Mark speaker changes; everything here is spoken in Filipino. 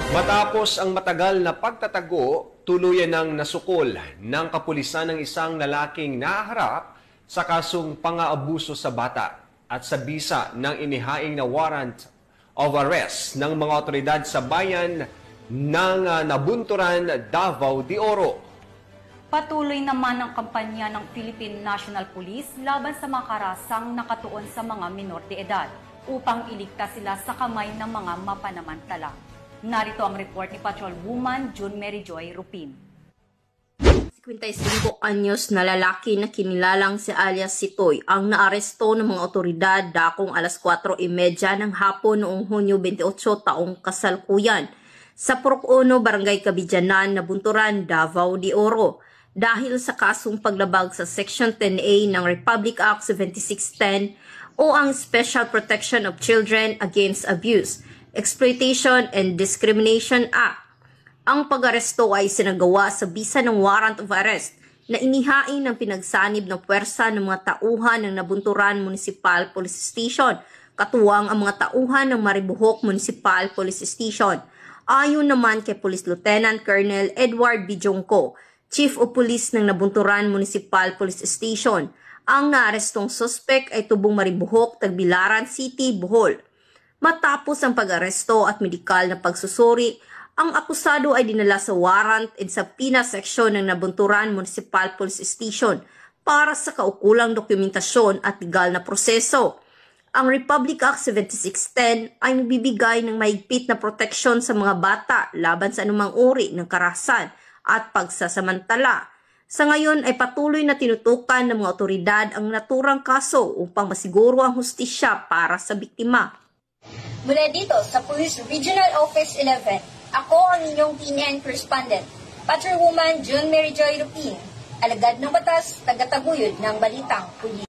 Speaker 1: Matapos ang matagal na pagtatago, tuluyan ng nasukol ng kapulisan ng isang lalaking nahaharap sa kasong pang-aabuso sa bata at sa bisa ng inihaing na warrant of arrest ng mga otoridad sa bayan ng Nabunturan, Davao de Oro.
Speaker 2: Patuloy naman ang kampanya ng Philippine National Police laban sa mga karasang nakatuon sa mga minor de edad upang iligtas sila sa kamay ng mga mapanamantala. Narito ang report ni Patrolwoman June Mary Joy Rupin.
Speaker 3: 55 anyos na lalaki na kinilalang si alias Sitoy ang naaresto ng mga otoridad dakong alas 4:30 ng hapon noong Hunyo 28 taong kasalukuyan sa Purok 1, Barangay Kabidyanan, Nabunturan, Davao de Oro dahil sa kasong paglabag sa Section 10A ng Republic Act 7610 o ang Special Protection of Children Against Abuse, Exploitation and Discrimination Act. Ang pag-aresto ay sinagawa sa bisa ng warrant of arrest na inihain ng pinagsanib ng puwersa ng mga tauhan ng Nabunturan Municipal Police Station, katuwang ang mga tauhan ng Maribojoc Municipal Police Station. Ayon naman kay Police Lieutenant Colonel Edward Bijongco, Chief of Police ng Nabunturan Municipal Police Station, ang naarestong suspect ay tubong Maribojoc, Tagbilaran City, Bohol. Matapos ang pag-aresto at medikal na pagsusuri, ang akusado ay dinala sa warrant and sa PINA section ng Nabunturan Municipal Police Station para sa kaukulang dokumentasyon at legal na proseso. Ang Republic Act 7610 ay nagbibigay ng mahigpit na proteksyon sa mga bata laban sa anumang uri ng karahasan at pagsasamantala. Sa ngayon ay patuloy na tinutukan ng mga otoridad ang naturang kaso upang masiguro ang hustisya para sa biktima.
Speaker 4: Mula dito sa Police Regional Office 11, ako ang inyong PNN correspondent, Patrolwoman June Mary Joy Rupin, alagad ng batas, tagataguyod ng balitang pulis.